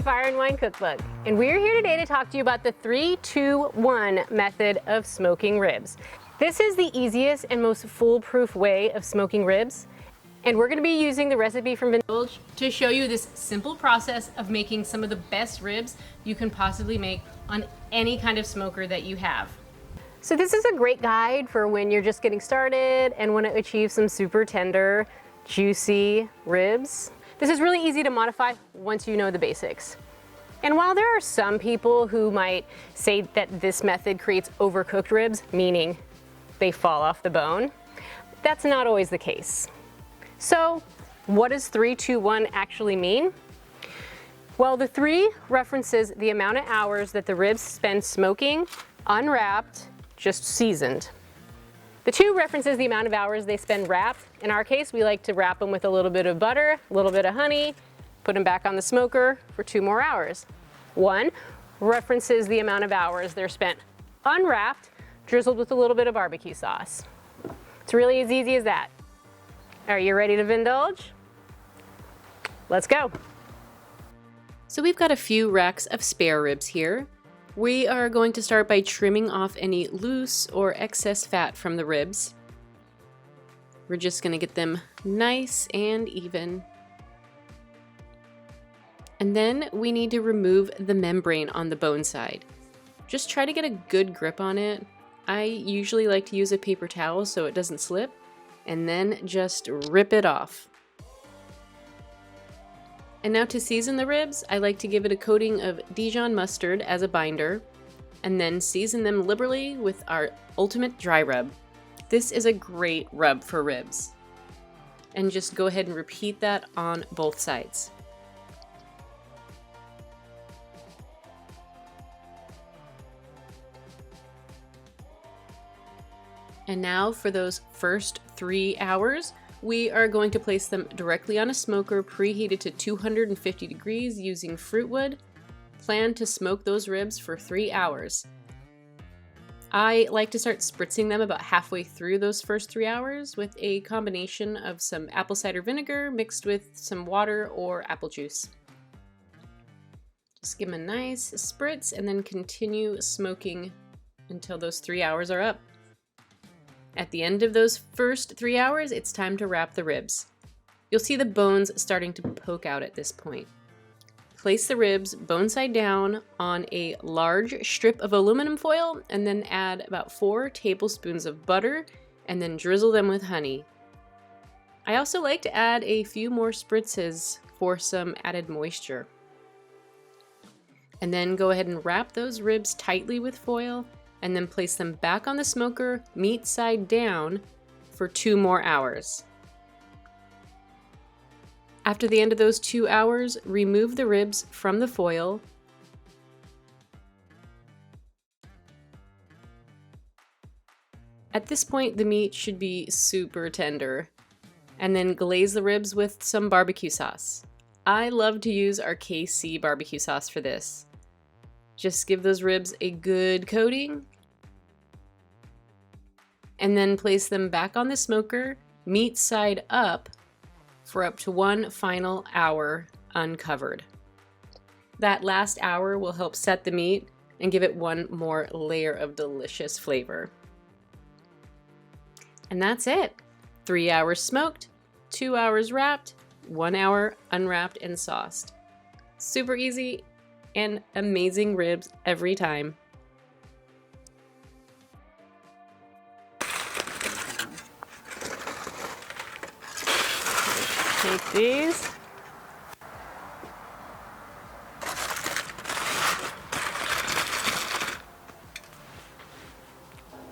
Fire and Wine Cookbook, and we're here today to talk to you about the 3-2-1 method of smoking ribs. This is the easiest and most foolproof way of smoking ribs, and we're going to be using the recipe from Vindulge to show you this simple process of making some of the best ribs you can possibly make on any kind of smoker that you have. So this is a great guide for when you're just getting started and want to achieve some super tender, juicy ribs. This is really easy to modify once you know the basics. And while there are some people who might say that this method creates overcooked ribs, meaning they fall off the bone, that's not always the case. So what does 3-2-1 actually mean? Well, the 3 references the amount of hours that the ribs spend smoking, unwrapped, just seasoned. The 2 references the amount of hours they spend wrapped. In our case, we like to wrap them with a little bit of butter, a little bit of honey, put them back on the smoker for 2 more hours. 1 references the amount of hours they're spent unwrapped, drizzled with a little bit of barbecue sauce. It's really as easy as that. Are you ready to Vindulge? Let's go. So we've got a few racks of spare ribs here. We are going to start by trimming off any loose or excess fat from the ribs. We're just going to get them nice and even. And then we need to remove the membrane on the bone side. Just try to get a good grip on it. I usually like to use a paper towel so it doesn't slip, and then just rip it off. And now to season the ribs, I like to give it a coating of Dijon mustard as a binder, and then season them liberally with our ultimate dry rub. This is a great rub for ribs. And just go ahead and repeat that on both sides. And now for those first 3 hours, we are going to place them directly on a smoker preheated to 250 degrees using fruit wood. Plan to smoke those ribs for 3 hours. I like to start spritzing them about halfway through those first 3 hours with a combination of some apple cider vinegar mixed with some water or apple juice. Just give them a nice spritz and then continue smoking until those 3 hours are up. At the end of those first 3 hours, it's time to wrap the ribs. You'll see the bones starting to poke out at this point. Place the ribs bone side down on a large strip of aluminum foil and then add about 4 tablespoons of butter and then drizzle them with honey. I also like to add a few more spritzes for some added moisture. And then go ahead and wrap those ribs tightly with foil and then place them back on the smoker, meat side down, for 2 more hours. After the end of those 2 hours, remove the ribs from the foil. At this point, the meat should be super tender. And then glaze the ribs with some barbecue sauce. I love to use our KC barbecue sauce for this. Just give those ribs a good coating, and then place them back on the smoker, meat side up, for up to 1 final hour uncovered. That last hour will help set the meat and give it 1 more layer of delicious flavor. And that's it. 3 hours smoked, 2 hours wrapped, 1 hour unwrapped and sauced. Super easy and amazing ribs every time. Take these.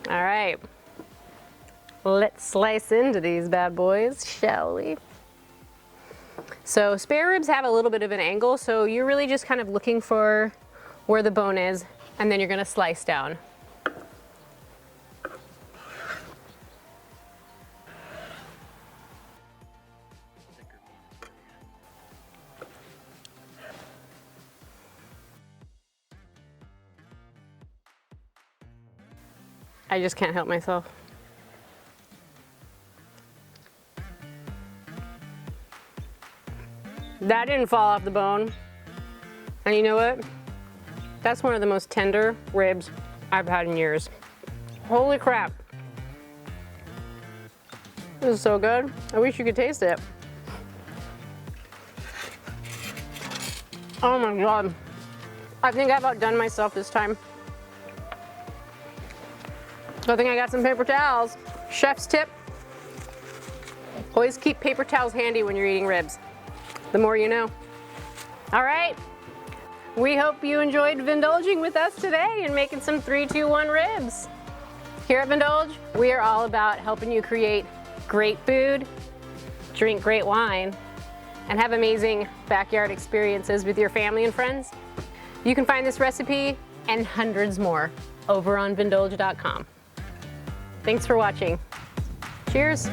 All right. Let's slice into these bad boys, shall we? So spare ribs have a little bit of an angle, so you're really just kind of looking for where the bone is, and then you're gonna slice down. I just can't help myself. That didn't fall off the bone. And you know what? That's one of the most tender ribs I've had in years. Holy crap. This is so good. I wish you could taste it. Oh my God. I think I've outdone myself this time. I think I got some paper towels. Chef's tip. Always keep paper towels handy when you're eating ribs. The more you know. All right. We hope you enjoyed Vindulging with us today and making some 3-2-1 ribs. Here at Vindulge, we are all about helping you create great food, drink great wine, and have amazing backyard experiences with your family and friends. You can find this recipe and hundreds more over on Vindulge.com. Thanks for watching. Cheers.